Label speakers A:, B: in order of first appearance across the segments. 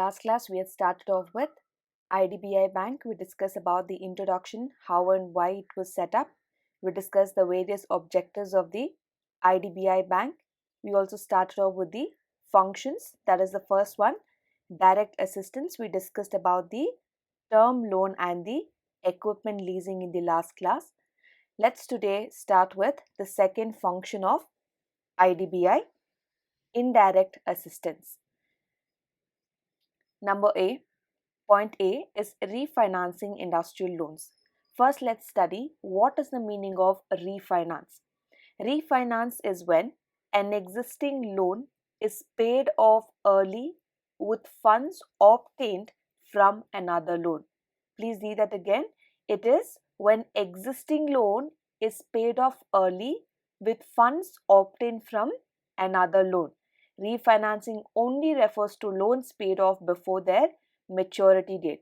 A: last class, we had started off with IDBI Bank. We discussed about the introduction, how and why it was set up. We discussed the various objectives of the IDBI Bank. We also started off with the functions. That is the first one, direct assistance. We discussed about the term loan and the equipment leasing in the last class. Let's today start with the second function of IDBI, indirect assistance. Point A is refinancing industrial loans. First, let's study what is the meaning of refinance. Refinance is when an existing loan is paid off early with funds obtained from another loan. Please read that again. It is when existing loan is paid off early with funds obtained from another loan. Refinancing only refers to loans paid off before their maturity date.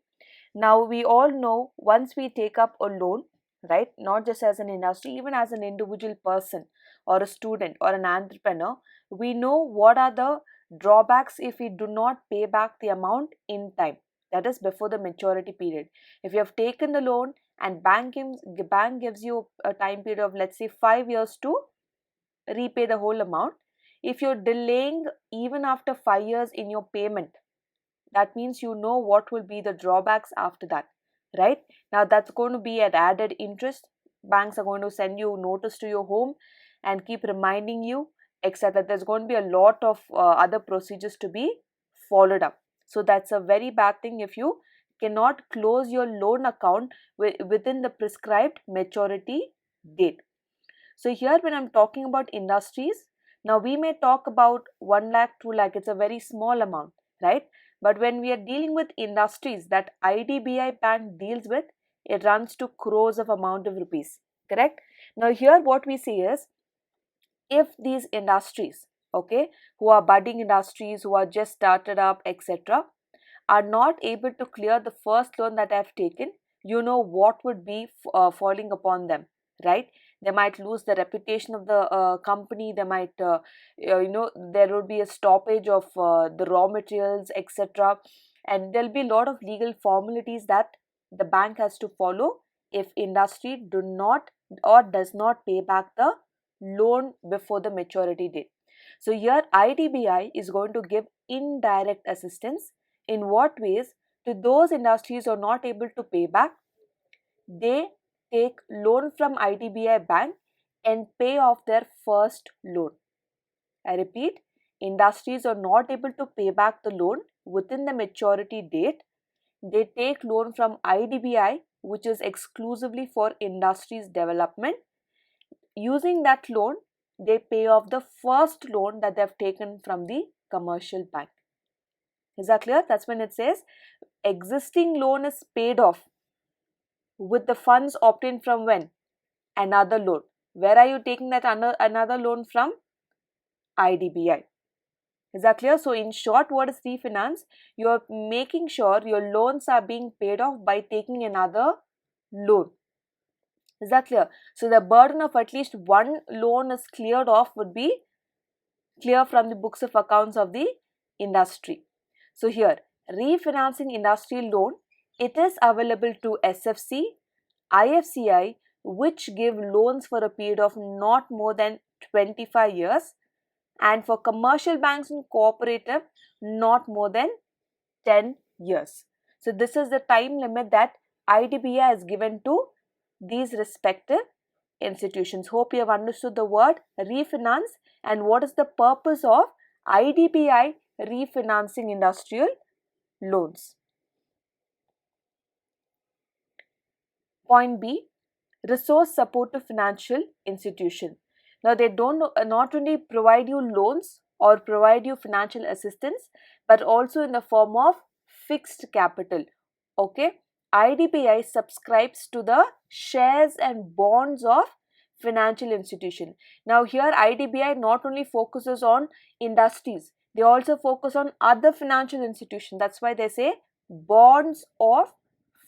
A: Now, we all know once we take up a loan, right, not just as an industry, even as an individual person or a student or an entrepreneur, we know what are the drawbacks if we do not pay back the amount in time, that is before the maturity period. If you have taken the loan and bank gives you a time period of, let's say, 5 years to repay the whole amount. If you're delaying even after 5 years in your payment, that means you know what will be the drawbacks after that, right? Now that's going to be at added interest. Banks are going to send you notice to your home and keep reminding you, etc. There's going to be a lot of other procedures to be followed up. So that's a very bad thing if you cannot close your loan account within the prescribed maturity date. So here when I'm talking about industries, now we may talk about 1 lakh, 2 lakh, it's a very small amount, right? But when we are dealing with industries that IDBI Bank deals with, it runs to crores of amount of rupees, correct? Now here what we see is, if these industries, okay, who are budding industries, who are just started up, etc., are not able to clear the first loan that I have taken, you know what would be falling upon them, right? They might lose the reputation of the company. They might, there would be a stoppage of the raw materials, etc. And there'll be a lot of legal formalities that the bank has to follow if industry do not or does not pay back the loan before the maturity date. So here IDBI is going to give indirect assistance. In what ways? To those industries who are not able to pay back, they take loan from IDBI Bank and pay off their first loan. I repeat, industries are not able to pay back the loan within the maturity date. They take loan from IDBI, which is exclusively for industries development. Using that loan, they pay off the first loan that they have taken from the commercial bank. Is that clear? That's when it says existing loan is paid off with the funds obtained from when? Another loan. Where are you taking that another loan from? IDBI. Is that clear? So in short, what is refinance? You are making sure your loans are being paid off by taking another loan. Is that clear? So the burden of at least one loan is cleared off would be clear from the books of accounts of the industry. So here, refinancing industrial loan, it is available to SFC, IFCI, which give loans for a period of not more than 25 years, and for commercial banks and cooperative, not more than 10 years. So this is the time limit that IDBI has given to these respective institutions. Hope you have understood the word refinance and what is the purpose of IDBI refinancing industrial loans. Point B, resource supportive financial institution. Now they don't not only provide you loans or provide you financial assistance, but also in the form of fixed capital. Okay, IDBI subscribes to the shares and bonds of financial institution. Now here IDBI not only focuses on industries, they also focus on other financial institutions. That's why they say bonds of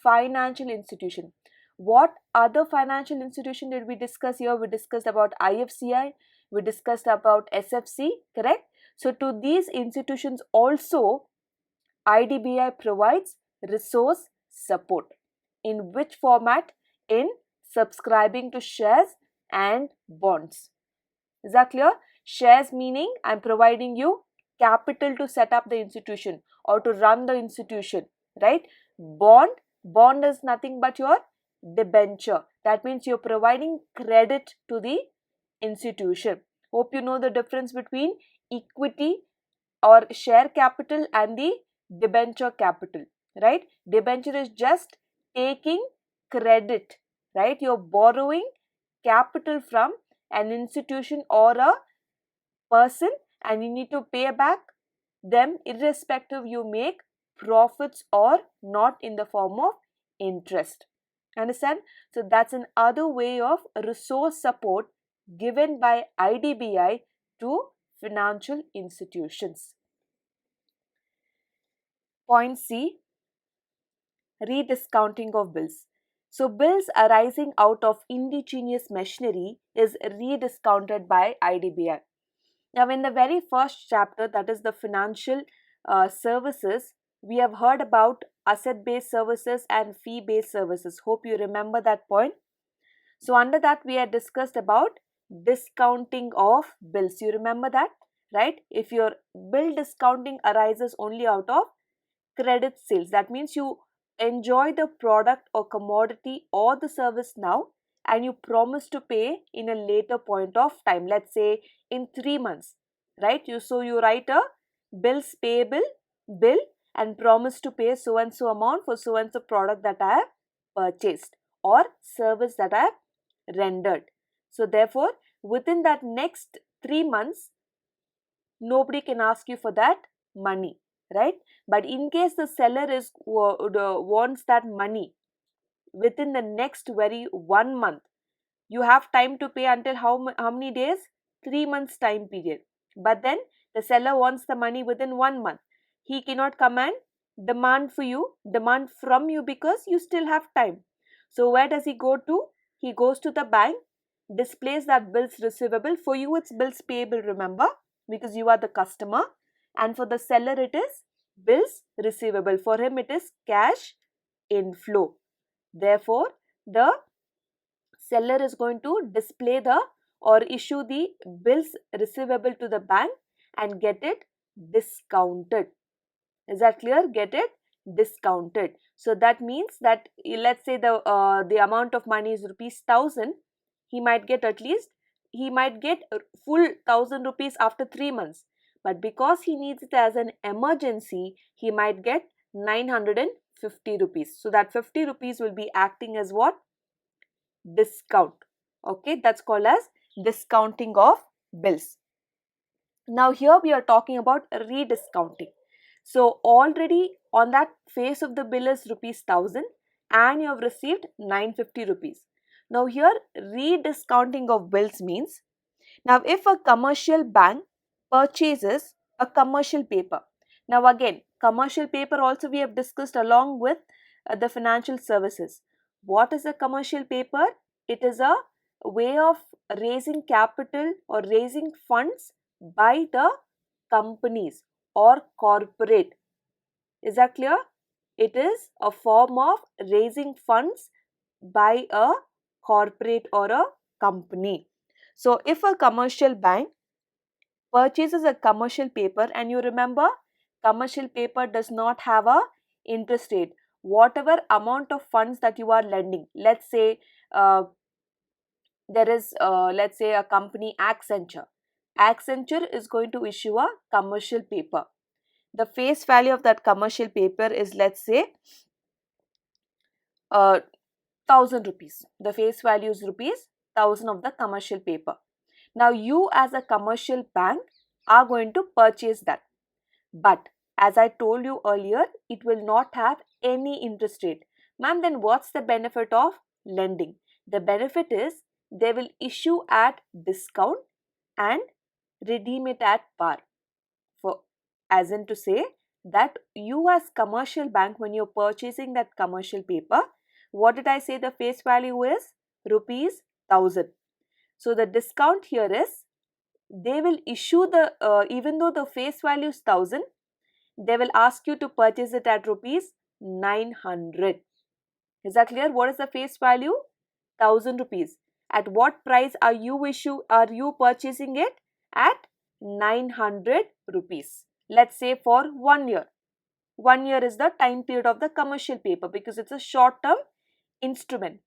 A: financial institution. What other financial institution did we discuss here? We discussed about IFCI, we discussed about SFC, correct? So to these institutions also, IDBI provides resource support. In which format? In subscribing to shares and bonds. Is that clear? Shares meaning I'm providing you capital to set up the institution or to run the institution, right? Bond is nothing but your debenture. That means you're providing credit to the institution. Hope you know the difference between equity or share capital and the debenture capital, right? Debenture is just taking credit, right? You're borrowing capital from an institution or a person and you need to pay back them irrespective you make profits or not in the form of interest. Understand? So that's another way of resource support given by IDBI to financial institutions. Point C, rediscounting of bills. So bills arising out of indigenous machinery is rediscounted by IDBI. Now, in the very first chapter, that is the financial services, we have heard about asset-based services and fee-based services. Hope you remember that point. So, under that, we had discussed about discounting of bills. You remember that, right? If your bill discounting arises only out of credit sales, that means you enjoy the product or commodity or the service now and you promise to pay in a later point of time, let's say in 3 months, right? You write a bills payable bill and promise to pay so and so amount for so and so product that I have purchased or service that I have rendered. So therefore within that next 3 months nobody can ask you for that money, right? But in case the seller wants that money within the next very 1 month, you have time to pay until how many days? 3 months time period. But then the seller wants the money within 1 month. He cannot come and demand from you because you still have time. So where does he go to? He goes to the bank, displays that bills receivable. For you it's bills payable, remember, because you are the customer, and for the seller it is bills receivable. For him it is cash inflow. Therefore the seller is going to display the or issue the bills receivable to the bank and get it discounted. Is that clear? Get it discounted. So that means that let's say the amount of money is ₹1,000. He might get full 1,000 rupees after 3 months. But because he needs it as an emergency, he might get 950 rupees. So that 50 rupees will be acting as what? Discount. Okay, that's called as discounting of bills. Now here we are talking about rediscounting. So already on that face of the bill is ₹1,000 and you have received 950 rupees. Now here rediscounting of bills means, now if a commercial bank purchases a commercial paper. Now again, commercial paper also we have discussed along with the financial services. What is a commercial paper? It is a way of raising capital or raising funds by the companies or corporate. Is that clear? It is a form of raising funds by a corporate or a company. So if a commercial bank purchases a commercial paper, and you remember commercial paper does not have a interest rate. Whatever amount of funds that you are lending, let's say there is let's say a company Accenture is going to issue a commercial paper. The face value of that commercial paper is, let's say, 1,000 rupees. The face value is ₹1,000 of the commercial paper. Now you as a commercial bank are going to purchase that. But as I told you earlier, it will not have any interest rate. Ma'am, then what's the benefit of lending? The benefit is they will issue at discount and redeem it at par. As in to say that you as commercial bank, when you're purchasing that commercial paper, what did I say the face value is? ₹1,000. So the discount here is they will issue the even though the face value is 1,000, they will ask you to purchase it at rupees 900. Is that clear? What is the face value? 1000 rupees. At what price are you purchasing it? At 900 rupees. Let's say for 1 year. 1 year is the time period of the commercial paper because it's a short term instrument.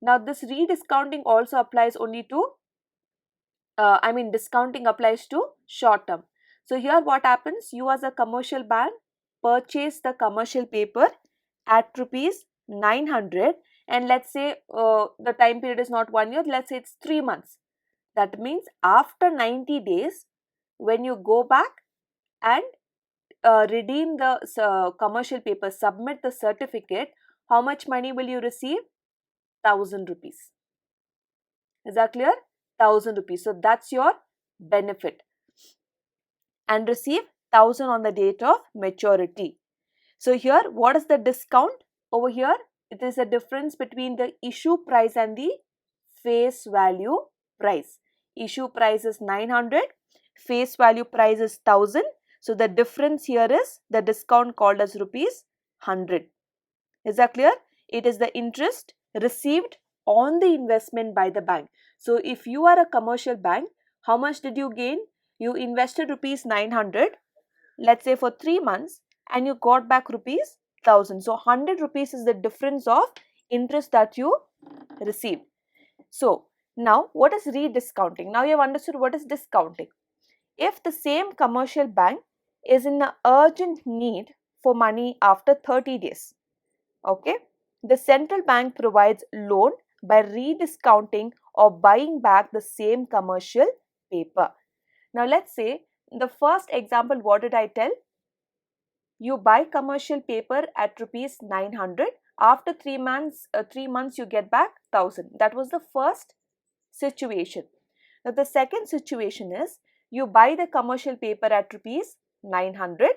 A: Now this rediscounting also applies only to discounting applies to short term. So here what happens, you as a commercial bank purchase the commercial paper at rupees 900, and let's say the time period is not 1 year, let's say it's 3 months. That means after 90 days, when you go back and redeem the commercial paper, submit the certificate, how much money will you receive? 1000 rupees. Is that clear? 1000 rupees. So that's your benefit. And receive 1000 on the date of maturity. So here, what is the discount? Over here, it is a difference between the issue price and the face value price. Issue price is 900, face value price is 1000. So the difference here is the discount called as rupees 100. Is that clear? It is the interest received on the investment by the bank. So if you are a commercial bank, how much did you gain? You invested rupees 900, let's say for 3 months, and you got back rupees 1000. So 100 rupees is the difference of interest that you received. So now what is rediscounting? Now you have understood what is discounting. If the same commercial bank is in an urgent need for money after 30 days, okay, the central bank provides loan by rediscounting or buying back the same commercial paper. Now let's say the first example, what did I tell? You buy commercial paper at rupees 900. After 3 months you get back 1000. That was the first situation. Now the second situation is you buy the commercial paper at rupees 900.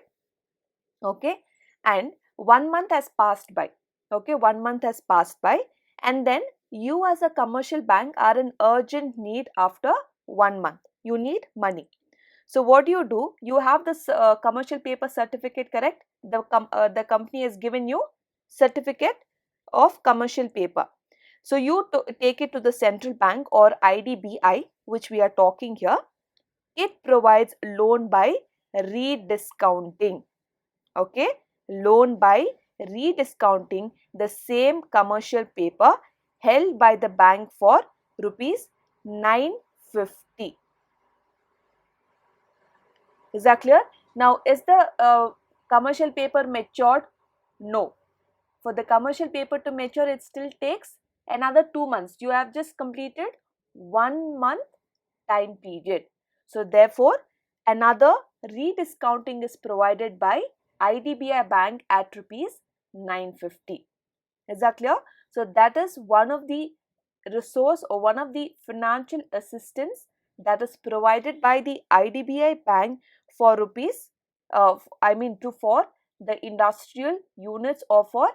A: Okay, and 1 month has passed by. Okay, 1 month has passed by, and then you as a commercial bank are in urgent need after 1 month. You need money. So what do? You have this commercial paper certificate, correct? The company has given you certificate of commercial paper. So you take it to the central bank or IDBI, which we are talking here. It provides loan by rediscounting. Okay, loan by rediscounting the same commercial paper held by the bank for rupees 950. Is that clear? Now, is the commercial paper matured? No. For the commercial paper to mature, it still takes another 2 months. You have just completed 1 month time period. So, therefore, another rediscounting is provided by IDBI Bank at rupees 950. Is that clear? So, that is one of the resource or one of the financial assistance that is provided by the IDBI Bank for rupees, for the industrial units or for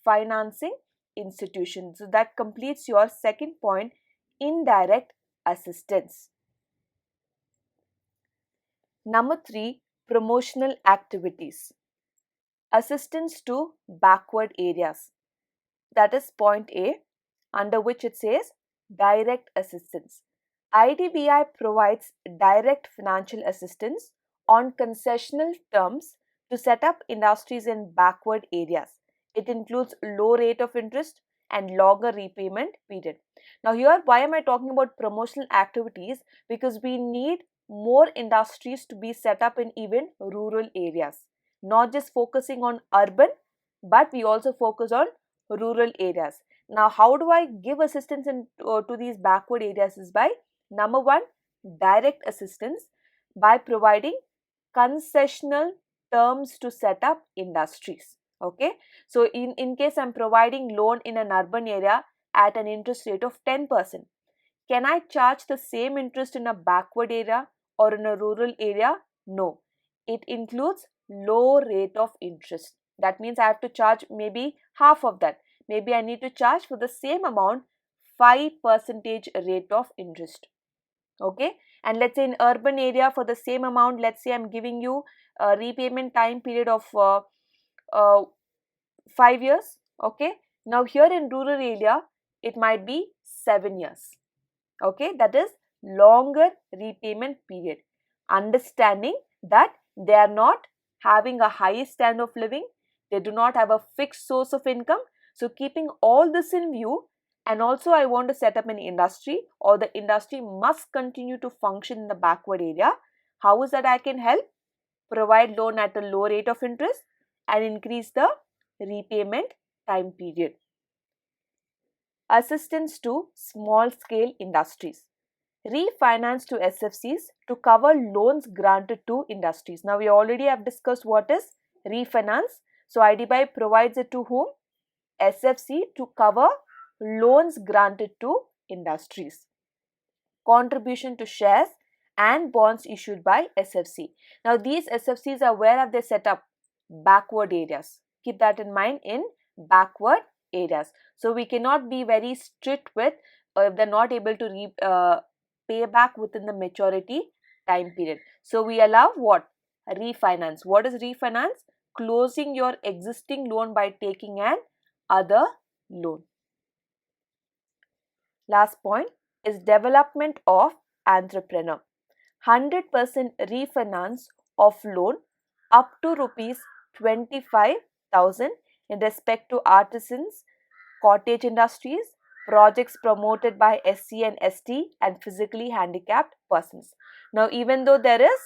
A: financing institutions. So that completes your second point, indirect assistance. Number 3, promotional activities. Assistance to backward areas. That is point A, under which it says direct assistance. IDBI provides direct financial assistance on concessional terms to set up industries in backward areas. It includes low rate of interest and longer repayment period. Now here, why am I talking about promotional activities? Because we need more industries to be set up in even rural areas. Not just focusing on urban, but we also focus on rural areas. Now, how do I give assistance to these backward areas? Is by number 1, direct assistance by providing concessional terms to set up industries. Okay, so in case I'm providing loan in an urban area at an interest rate of 10%, can I charge the same interest in a backward area or in a rural area? No, it includes low rate of interest. That means I have to charge maybe half of that. Maybe I need to charge for the same amount 5% rate of interest. Okay, and let's say in urban area for the same amount, let's say I'm giving you repayment time period of 5 years. Okay, now here in rural area it might be 7 years. Okay, that is longer repayment period, understanding that they are not having a high standard of living, they do not have a fixed source of income. So keeping all this in view, and also I want to set up an industry, or the industry must continue to function in the backward area. How is that I can help? Provide loan at a low rate of interest and increase the repayment time period. Assistance to small scale industries. Refinance to SFCs to cover loans granted to industries. Now we already have discussed what is refinance. So IDBI provides it to whom? SFC to cover loans granted to industries. Contribution to shares and bonds issued by SFC. Now these SFCs are, where have they set up? Backward areas. Keep that in mind, in backward areas. So we cannot be very strict with if they're not able to pay back within the maturity time period. So we allow what? Refinance. What is refinance? Closing your existing loan by taking an other loan. Last point is development of entrepreneur. 100% refinance of loan up to rupees 25,000 in respect to artisans, cottage industries, projects promoted by SC and ST and physically handicapped persons. Now even though there is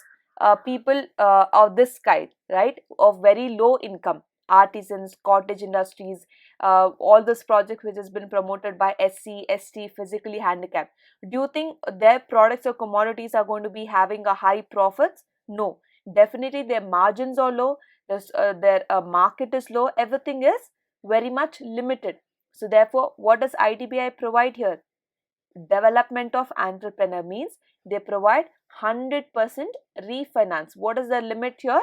A: people of this kind, right, of very low income, artisans, cottage industries, all those projects which has been promoted by SC, ST, physically handicapped, do you think their products or commodities are going to be having a high profits? No, definitely their margins are low, their market is low, everything is very much limited. So therefore, what does IDBI provide here? Development of entrepreneur means they provide 100% refinance. What is the limit here?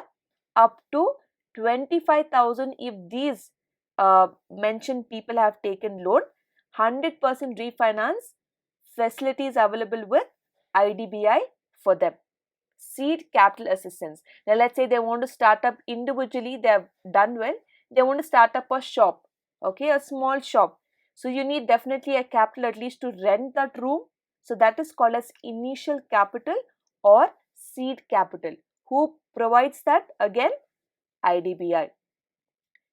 A: Up to 25,000 if these mentioned people have taken loan. 100% refinance facilities available with IDBI for them. Seed capital assistance. Now let's say they want to start up individually, they have done well, they want to start up a shop, okay, a small shop. So you need definitely a capital at least to rent that room. So that is called as initial capital or seed capital. Who provides that? Again, IDBI.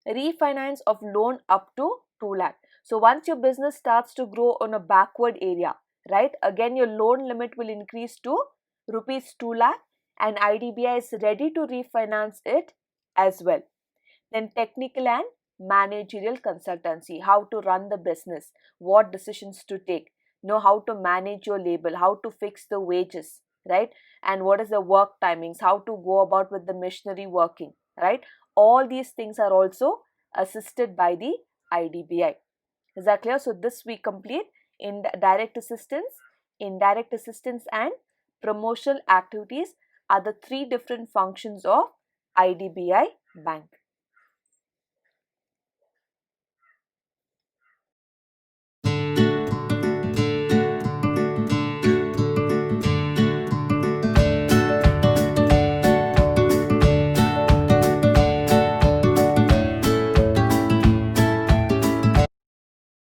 A: Refinance of loan up to 2 lakh. So once your business starts to grow on a backward area, right, again your loan limit will increase to rupees 2 lakh and IDBI is ready to refinance it as well. Then technical and managerial consultancy, how to run the business, what decisions to take, know how to manage your label, how to fix the wages, right, and what is the work timings, how to go about with the machinery working, right. All these things are also assisted by the IDBI. Is that clear? So this we complete in direct assistance, indirect assistance and promotional activities are the three different functions of IDBI Bank.